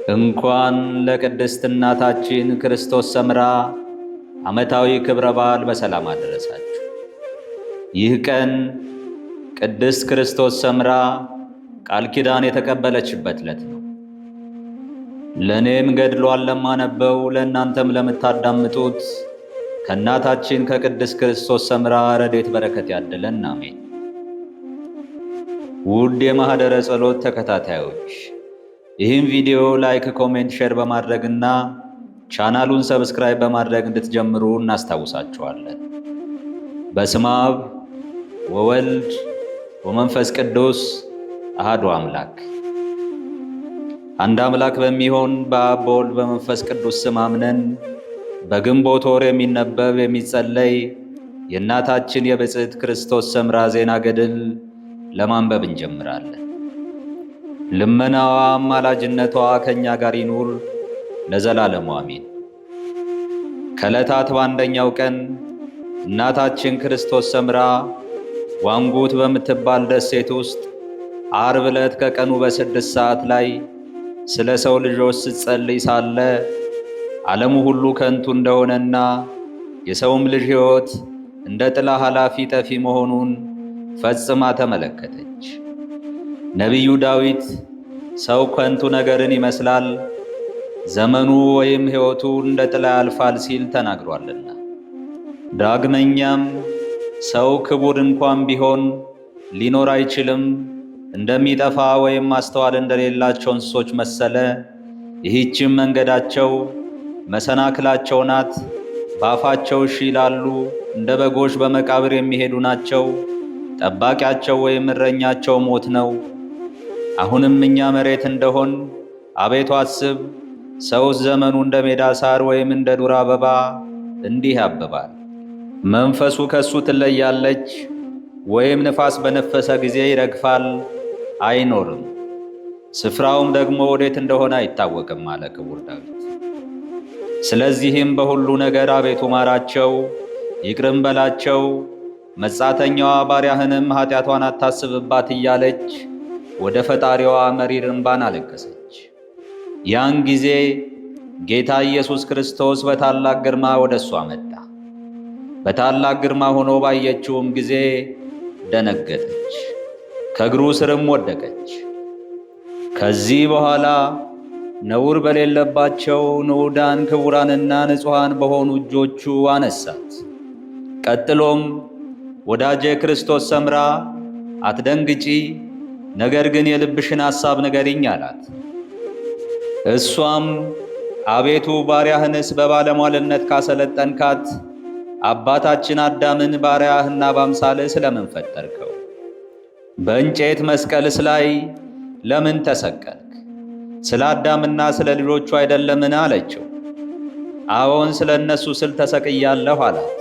እንኳን ለቅድስት እናታችን ክርስቶስ ሰምራ ዓመታዊ ክብረ በዓል በሰላም አደረሳችሁ። ይህ ቀን ቅድስት ክርስቶስ ሰምራ ቃል ኪዳን የተቀበለችበት ዕለት ነው። ለእኔም ገድሏን ለማነበው ለእናንተም ለምታዳምጡት ከእናታችን ከቅድስት ክርስቶስ ሰምራ ረድኤት በረከት ያድለን፣ አሜን። ውድ የማኅደረ ጸሎት ተከታታዮች ይህን ቪዲዮ ላይክ፣ ኮሜንት፣ ሼር በማድረግና ቻናሉን ሰብስክራይብ በማድረግ እንድትጀምሩ እናስታውሳችኋለን። በስመ አብ ወወልድ ወመንፈስ ቅዱስ አሐዱ አምላክ። አንድ አምላክ በሚሆን በአብ በወልድ በመንፈስ ቅዱስ ስም አምነን በግንቦት ወር የሚነበብ የሚጸለይ የእናታችን የብፅዕት ክርስቶስ ሰምራ ዜና ገድል ለማንበብ እንጀምራለን። ልመናዋ አማላጅነቷ ከእኛ ጋር ይኑር ለዘላለሙ አሜን። ከዕለታት በአንደኛው ቀን እናታችን ክርስቶስ ሰምራ ዋንጉት በምትባል ደሴት ውስጥ ዓርብ ዕለት ከቀኑ በ6 ሰዓት ላይ ስለ ሰው ልጆች ስትጸልይ ሳለ ዓለሙ ሁሉ ከንቱ እንደሆነና የሰውም ልጅ ሕይወት እንደ ጥላ ኃላፊ ጠፊ መሆኑን ፈጽማ ተመለከተች። ነቢዩ ዳዊት ሰው ከንቱ ነገርን ይመስላል፣ ዘመኑ ወይም ሕይወቱ እንደ ጥላ ያልፋል ሲል ተናግሯልና። ዳግመኛም ሰው ክቡር እንኳን ቢሆን ሊኖር አይችልም፣ እንደሚጠፋ ወይም ማስተዋል እንደሌላቸው እንስሶች መሰለ። ይህችም መንገዳቸው መሰናክላቸው ናት፣ በአፋቸው እሺ ይላሉ፣ እንደ በጎች በመቃብር የሚሄዱ ናቸው። ጠባቂያቸው ወይም እረኛቸው ሞት ነው። አሁንም እኛ መሬት እንደሆን አቤቱ አስብ። ሰውስ ዘመኑ እንደ ሜዳ ሳር ወይም እንደ ዱር አበባ እንዲህ ያብባል። መንፈሱ ከሱ ትለያለች፣ ወይም ንፋስ በነፈሰ ጊዜ ይረግፋል፣ አይኖርም፣ ስፍራውም ደግሞ ወዴት እንደሆነ አይታወቅም አለ ክቡር ዳዊት። ስለዚህም በሁሉ ነገር አቤቱ ማራቸው፣ ይቅርም በላቸው፣ መጻተኛዋ ባሪያህንም ኃጢአቷን አታስብባት እያለች ወደ ፈጣሪዋ መሪር እንባን አለቀሰች። ያን ጊዜ ጌታ ኢየሱስ ክርስቶስ በታላቅ ግርማ ወደ እሷ መጣ። በታላቅ ግርማ ሆኖ ባየችውም ጊዜ ደነገጠች፣ ከእግሩ ስርም ወደቀች። ከዚህ በኋላ ነውር በሌለባቸው ንዑዳን ክቡራንና ንጹሐን በሆኑ እጆቹ አነሳት። ቀጥሎም ወዳጄ ክርስቶስ ሰምራ አትደንግጪ፣ ነገር ግን የልብሽን ሐሳብ ንገሪኝ አላት። እሷም አቤቱ ባሪያህንስ በባለሟልነት ካሰለጠንካት አባታችን አዳምን ባሪያህና በአምሳልህ ስለምን ፈጠርከው? በእንጨት መስቀልስ ላይ ለምን ተሰቀልክ? ስለ አዳምና ስለ ልጆቹ አይደለምን አለችው። አዎን ስለ እነሱ ስል ተሰቅያለሁ አላት።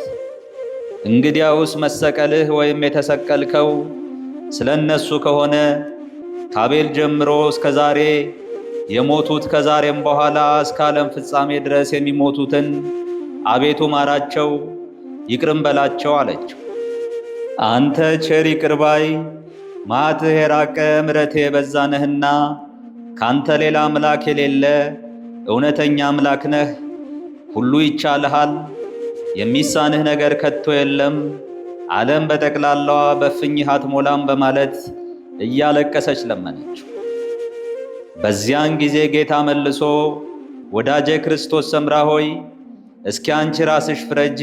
እንግዲያውስ መሰቀልህ ወይም የተሰቀልከው ስለ እነሱ ከሆነ ከአቤል ጀምሮ እስከ ዛሬ የሞቱት ከዛሬም በኋላ እስከ ዓለም ፍጻሜ ድረስ የሚሞቱትን አቤቱ ማራቸው፣ ይቅርም በላቸው አለችው። አንተ ቸር ይቅር ባይ መዓትህ የራቀ ምሕረትህ የበዛ ነህና ካንተ ሌላ አምላክ የሌለ እውነተኛ አምላክ ነህ። ሁሉ ይቻልሃል፣ የሚሳንህ ነገር ከቶ የለም። ዓለም በጠቅላላዋ በፍኝህ አትሞላም በማለት እያለቀሰች ለመነችው። በዚያን ጊዜ ጌታ መልሶ ወዳጄ ክርስቶስ ሰምራ ሆይ እስኪ አንቺ ራስሽ ፍረጂ።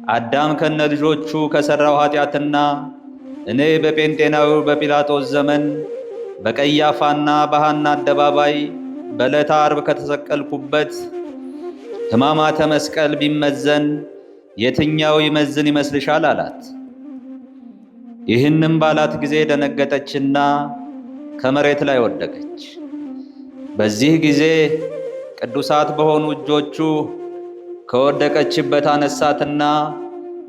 አዳም ከነ ልጆቹ ከሠራው ኃጢአትና እኔ በጴንጤናዊው በጲላጦስ ዘመን በቀያፋና በሐና አደባባይ በዕለተ ዓርብ ከተሰቀልኩበት ሕማማተ መስቀል ቢመዘን የትኛው ይመዝን ይመስልሻል አላት። ይህንም ባላት ጊዜ ደነገጠችና ከመሬት ላይ ወደቀች። በዚህ ጊዜ ቅዱሳት በሆኑ እጆቹ ከወደቀችበት አነሳትና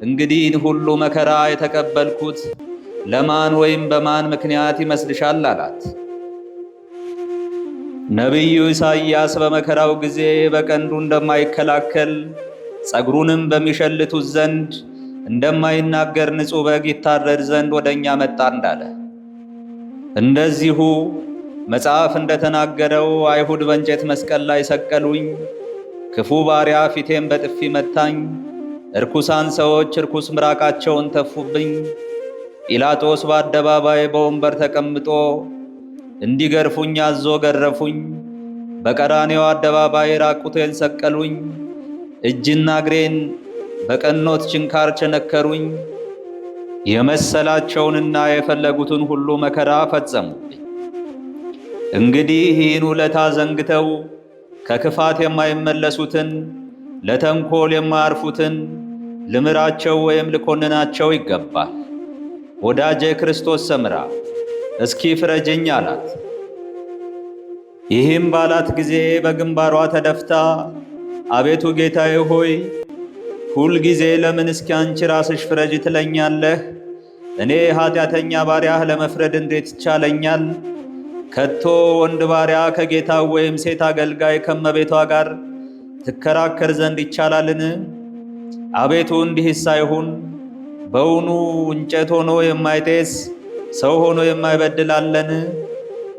እንግዲህ ሁሉ መከራ የተቀበልኩት ለማን ወይም በማን ምክንያት ይመስልሻል አላት። ነቢዩ ኢሳይያስ በመከራው ጊዜ በቀንዱ እንደማይከላከል ጸጉሩንም በሚሸልቱት ዘንድ እንደማይናገር ንጹሕ በግ ይታረድ ዘንድ ወደኛ መጣ እንዳለ እንደዚሁ መጽሐፍ እንደተናገረው አይሁድ በእንጨት መስቀል ላይ ሰቀሉኝ፣ ክፉ ባሪያ ፊቴን በጥፊ መታኝ፣ እርኩሳን ሰዎች እርኩስ ምራቃቸውን ተፉብኝ። ጲላጦስ በአደባባይ በወንበር ተቀምጦ እንዲገርፉኝ አዞ ገረፉኝ። በቀራንዮ አደባባይ ራቁቴን ሰቀሉኝ፣ እጅና እግሬን በቀኖት ችንካር ቸነከሩኝ። የመሰላቸውንና የፈለጉትን ሁሉ መከራ ፈጸሙብኝ። እንግዲህ ይህን ውለታ ዘንግተው ከክፋት የማይመለሱትን ለተንኮል የማያርፉትን ልምራቸው ወይም ልኮንናቸው ይገባል። ወዳጄ ክርስቶስ ሰምራ እስኪ ፍረጅኝ አላት። ይህም ባላት ጊዜ በግንባሯ ተደፍታ አቤቱ ጌታዬ ሆይ ሁል ጊዜ ለምን እስኪ አንቺ ራስሽ ፍረጅ ትለኛለህ? እኔ ኃጢአተኛ ባሪያህ ለመፍረድ እንዴት ይቻለኛል? ከቶ ወንድ ባሪያ ከጌታው ወይም ሴት አገልጋይ ከመቤቷ ጋር ትከራከር ዘንድ ይቻላልን? አቤቱ እንዲህስ አይሁን። በውኑ እንጨት ሆኖ የማይጤስ ሰው ሆኖ የማይበድል አለን?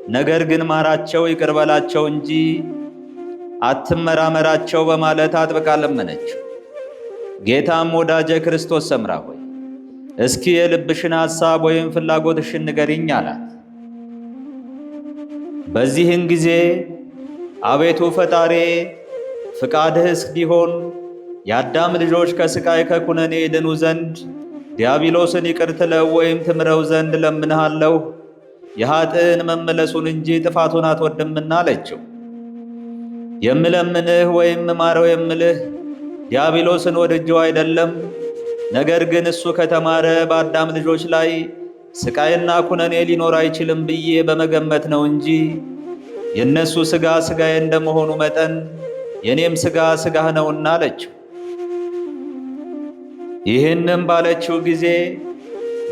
ነገር ግን ማራቸው፣ ይቅር በላቸው እንጂ አትመራመራቸው በማለት አጥብቃ ለመነችው። ጌታም ወዳጄ ክርስቶስ ሰምራ ሆይ እስኪ የልብሽን ሐሳብ ወይም ፍላጎትሽን ንገሪኝ አላት። በዚህን ጊዜ አቤቱ ፈጣሬ ፍቃድህስ ቢሆን የአዳም ልጆች ከስቃይ ከኩነኔ ይድኑ ዘንድ ዲያብሎስን ይቅር ትለው ወይም ትምረው ዘንድ ለምንሃለሁ። የኃጥእን መመለሱን እንጂ ጥፋቱን አትወድምና አለችው። የምለምንህ ወይም ማረው የምልህ ዲያብሎስን ወድጄው አይደለም፣ ነገር ግን እሱ ከተማረ በአዳም ልጆች ላይ ስቃይና ኩነኔ ሊኖር አይችልም ብዬ በመገመት ነው እንጂ የእነሱ ሥጋ ሥጋዬ እንደመሆኑ መጠን የኔም ሥጋ ሥጋህ ነውና አለችው። ይህንም ባለችው ጊዜ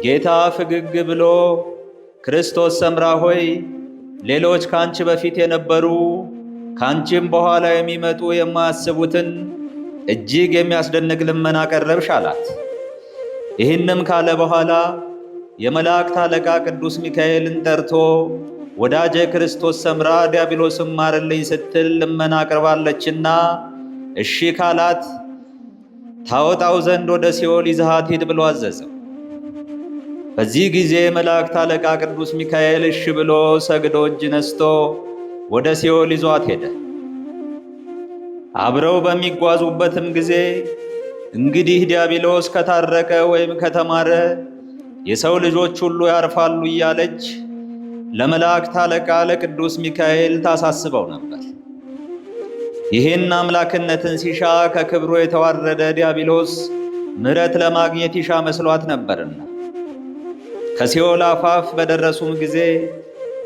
ጌታ ፍግግ ብሎ ክርስቶስ ሰምራ ሆይ ሌሎች ካንቺ በፊት የነበሩ ካንቺም በኋላ የሚመጡ የማያስቡትን እጅግ የሚያስደንቅ ልመና ቀረብሽ አላት። ይህንም ካለ በኋላ የመላእክት አለቃ ቅዱስ ሚካኤልን ጠርቶ ወዳጄ ክርስቶስ ሰምራ ዲያብሎስን ማርልኝ ስትል ልመና አቅርባለችና እሺ ካላት ታወጣው ዘንድ ወደ ሲኦል ይዘሃት ሂድ ብሎ አዘዘው። በዚህ ጊዜ መላእክት አለቃ ቅዱስ ሚካኤል እሺ ብሎ ሰግዶ እጅ ነስቶ ወደ ሲኦል ይዟት ሄደ። አብረው በሚጓዙበትም ጊዜ እንግዲህ ዲያብሎስ ከታረቀ ወይም ከተማረ የሰው ልጆች ሁሉ ያርፋሉ እያለች ለመላእክት አለቃ ለቅዱስ ሚካኤል ታሳስበው ነበር። ይህን አምላክነትን ሲሻ ከክብሩ የተዋረደ ዲያብሎስ ምሕረት ለማግኘት ይሻ መስሏት ነበርና ከሲኦል አፋፍ በደረሱም ጊዜ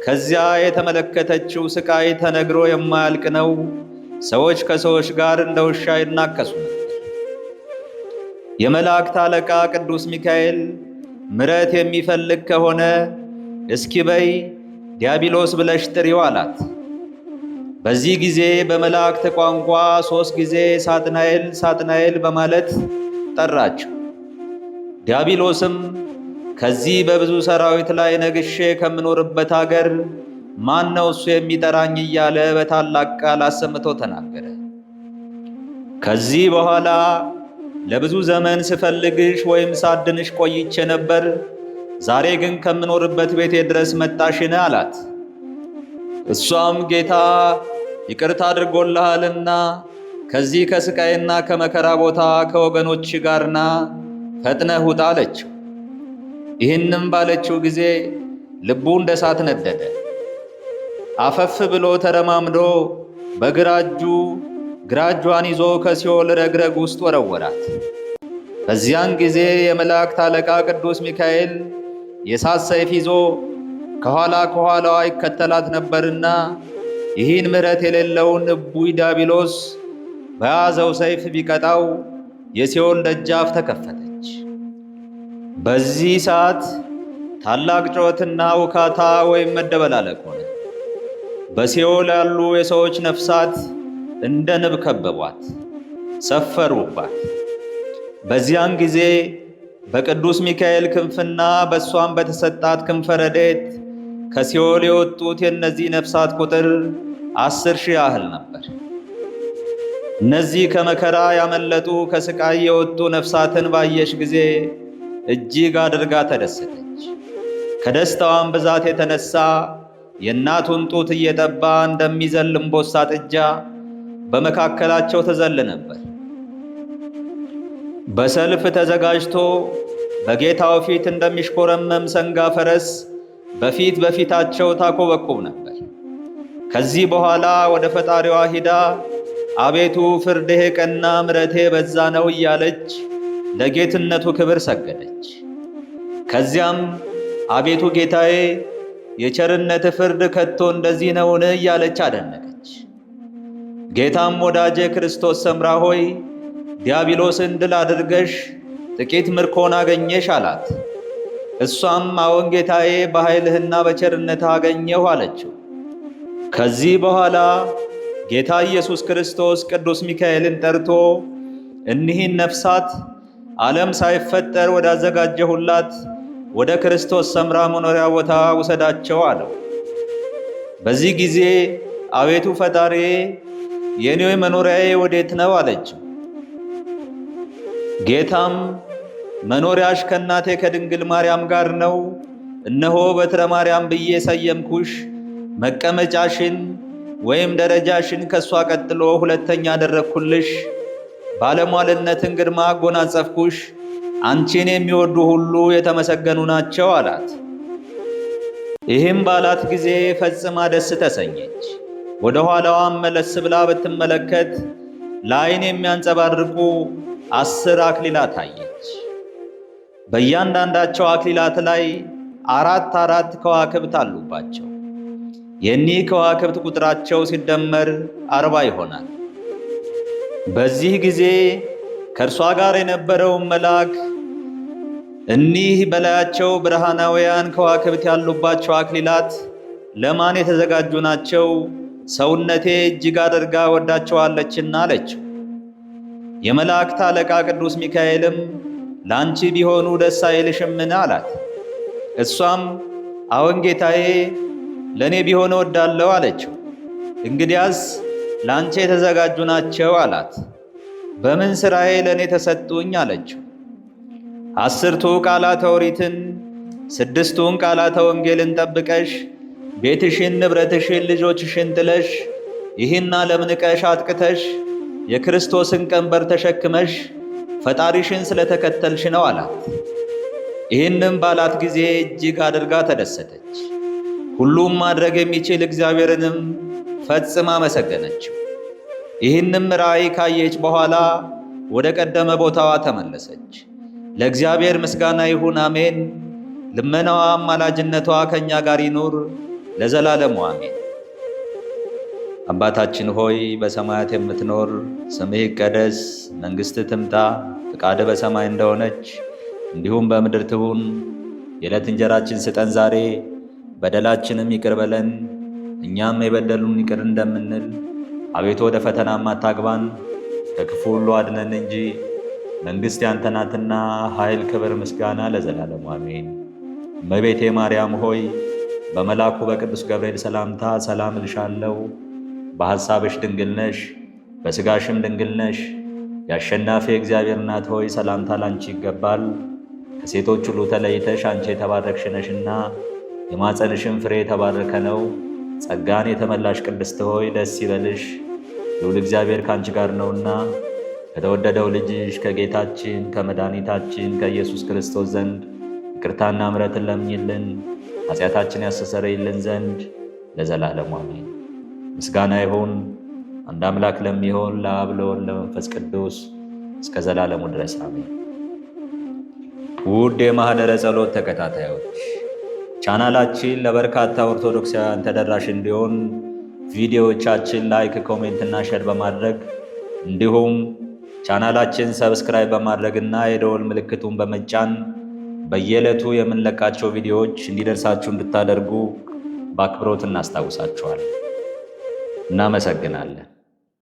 ከዚያ የተመለከተችው ስቃይ ተነግሮ የማያልቅ ነው። ሰዎች ከሰዎች ጋር እንደ ውሻ ይናከሱ ነበር። የመላእክት አለቃ ቅዱስ ሚካኤል ምሕረት የሚፈልግ ከሆነ እስኪ በይ ዲያብሎስ ብለሽ ጥሪው አላት። በዚህ ጊዜ በመላእክት ቋንቋ 3 ጊዜ ሳጥናኤል ሳጥናኤል በማለት ጠራችው። ዲያብሎስም ከዚህ በብዙ ሰራዊት ላይ ነግሼ ከምኖርበት አገር ማን ነው እሱ የሚጠራኝ እያለ በታላቅ ቃል አሰምቶ ተናገረ። ከዚህ በኋላ ለብዙ ዘመን ስፈልግሽ ወይም ሳድንሽ ቆይቼ ነበር፣ ዛሬ ግን ከምኖርበት ቤቴ ድረስ መጣሽን አላት። እሷም ጌታ ይቅርታ አድርጎልሃልና ከዚህ ከስቃይና ከመከራ ቦታ ከወገኖች ጋርና ፈጥነህ ውጣ አለችው። ይህንም ባለችው ጊዜ ልቡ እንደ እሳት ነደደ። አፈፍ ብሎ ተረማምዶ በግራ እጇን ይዞ ከሲኦል ረግረግ ውስጥ ወረወራት። በዚያን ጊዜ የመላእክት አለቃ ቅዱስ ሚካኤል የእሳት ሰይፍ ይዞ ከኋላዋ ይከተላት ነበርና ይህን ምሕረት የሌለውን እቡይ ዲያብሎስ በያዘው ሰይፍ ቢቀጣው የሲኦል ደጃፍ ተከፈተች። በዚህ ሰዓት ታላቅ ጩኸትና ውካታ ወይም መደበላለቅ ሆነ። በሲኦል ያሉ የሰዎች ነፍሳት እንደ ንብ ከበቧት፣ ሰፈሩባት። በዚያን ጊዜ በቅዱስ ሚካኤል ክንፍና በእሷም በተሰጣት ክንፈ ረድኤት ከሲኦል የወጡት የእነዚህ ነፍሳት ቁጥር 10,000 ያህል ነበር። እነዚህ ከመከራ ያመለጡ ከስቃይ የወጡ ነፍሳትን ባየች ጊዜ እጅግ አድርጋ ተደሰተች። ከደስታዋም ብዛት የተነሳ የእናቱን ጡት እየጠባ እንደሚዘል እምቦሳ ጥጃ በመካከላቸው ትዘል ነበር። በሰልፍ ተዘጋጅቶ በጌታው ፊት እንደሚሽኮረመም ሰንጋ ፈረስ በፊት በፊታቸው ታኮበኩብ ነበር። ከዚህ በኋላ ወደ ፈጣሪዋ ሂዳ አቤቱ ፍርድህ ቀና፣ ምሕረቴ በዛ ነው እያለች ለጌትነቱ ክብር ሰገደች። ከዚያም አቤቱ ጌታዬ የቸርነት ፍርድ ከቶ እንደዚህ ነውን እያለች አደነቀች። ጌታም ወዳጄ ክርስቶስ ሰምራ ሆይ ዲያብሎስን ድል አድርገሽ ጥቂት ምርኮን አገኘሽ አላት። እሷም አዎን ጌታዬ በኃይልህና በቸርነትህ አገኘሁ አለችው። ከዚህ በኋላ ጌታ ኢየሱስ ክርስቶስ ቅዱስ ሚካኤልን ጠርቶ እኒህን ነፍሳት ዓለም ሳይፈጠር ወዳዘጋጀሁላት ወደ ክርስቶስ ሰምራ መኖሪያ ቦታ ውሰዳቸው አለው። በዚህ ጊዜ አቤቱ ፈጣሪዬ የኔ መኖሪያዬ ወዴት ነው አለችው። ጌታም መኖሪያሽ ከእናቴ ከድንግል ማርያም ጋር ነው። እነሆ በትረ ማርያም ብዬ ሰየምኩሽ። መቀመጫሽን ወይም ደረጃሽን ከሷ ቀጥሎ ሁለተኛ አደረግኩልሽ። ባለሟልነትን ግርማ አጎናጸፍኩሽ። አንቺን የሚወዱ ሁሉ የተመሰገኑ ናቸው አላት። ይህም ባላት ጊዜ ፈጽማ ደስ ተሰኘች። ወደ ኋላዋም መለስ ብላ ብትመለከት ለዓይን የሚያንጸባርቁ 10 አክሊላት አየች። በእያንዳንዳቸው አክሊላት ላይ 4 ከዋክብት አሉባቸው። የኒህ ከዋክብት ቁጥራቸው ሲደመር 40 ይሆናል። በዚህ ጊዜ ከእርሷ ጋር የነበረውን መልአክ እኒህ በላያቸው ብርሃናውያን ከዋክብት ያሉባቸው አክሊላት ለማን የተዘጋጁ ናቸው? ሰውነቴ እጅግ አድርጋ ወዳቸዋለችና አለችው። የመላእክት አለቃ ቅዱስ ሚካኤልም ላንቺ ቢሆኑ ደስ አይልሽምን አላት። እሷም አዎን ጌታዬ ለኔ ቢሆን እወዳለሁ አለችው። እንግዲያስ ላንቺ የተዘጋጁ ናቸው አላት። በምን ሥራዬ ለኔ ተሰጡኝ አለችው። 10ቱ ቃላተ ኦሪትን 6ቱን ቃላተ ወንጌልን ጠብቀሽ ቤትሽን፣ ንብረትሽን፣ ልጆችሽን ጥለሽ ይህን ዓለም ንቀሽ አጥቅተሽ የክርስቶስን ቀንበር ተሸክመሽ ፈጣሪሽን ስለተከተልሽ ነው አላት። ይህንም ባላት ጊዜ እጅግ አድርጋ ተደሰተች። ሁሉም ማድረግ የሚችል እግዚአብሔርንም ፈጽማ መሰገነችው። ይህንም ራእይ ካየች በኋላ ወደ ቀደመ ቦታዋ ተመለሰች። ለእግዚአብሔር ምስጋና ይሁን፣ አሜን። ልመናዋ አማላጅነቷ ከእኛ ጋር ይኑር ለዘላለሙ አሜን። አባታችን ሆይ በሰማያት የምትኖር፣ ስምህ ይቀደስ፣ መንግሥትህ ትምጣ፣ ፈቃድህ በሰማይ እንደሆነች እንዲሁም በምድር ትሁን። የዕለት እንጀራችን ስጠን ዛሬ፣ በደላችንም ይቅር በለን እኛም የበደሉን ይቅር እንደምንል። አቤቱ ወደ ፈተናም አታግባን ከክፉ ሁሉ አድነን እንጂ መንግሥት ያንተ ናትና ኃይል፣ ክብር፣ ምስጋና ለዘላለሙ አሜን። እመቤቴ ማርያም ሆይ በመልአኩ በቅዱስ ገብርኤል ሰላምታ ሰላም እልሻለሁ። በሐሳብሽ ድንግል ነሽ፣ በሥጋሽም ድንግል ነሽ። የአሸናፊ እግዚአብሔር እናት ሆይ ሰላምታ ላንቺ ይገባል። ከሴቶች ሁሉ ተለይተሽ አንቺ የተባረክሽ ነሽና የማፀንሽም ፍሬ የተባረከ ነው። ጸጋን የተመላሽ ቅድስት ሆይ ደስ ይበልሽ፣ ልዑል እግዚአብሔር ካንቺ ጋር ነውና ከተወደደው ልጅሽ ከጌታችን ከመድኃኒታችን ከኢየሱስ ክርስቶስ ዘንድ ይቅርታና ምሕረትን ለምኝልን ኃጢአታችን ያስተሰርይልን ዘንድ ለዘላለሙ አሜን። ምስጋና ይሁን አንድ አምላክ ለሚሆን ለአብ ለወልድ ለመንፈስ ቅዱስ እስከ ዘላለሙ ድረስ አሜን። ውድ የማኅደረ ጸሎት ተከታታዮች ቻናላችን ለበርካታ ኦርቶዶክሳውያን ተደራሽ እንዲሆን ቪዲዮዎቻችን ላይክ፣ ኮሜንት እና ሼር በማድረግ እንዲሁም ቻናላችን ሰብስክራይብ በማድረግና የደወል ምልክቱን በመጫን በየዕለቱ የምንለቃቸው ቪዲዮዎች እንዲደርሳችሁ እንድታደርጉ በአክብሮት እናስታውሳችኋለን። እናመሰግናለን።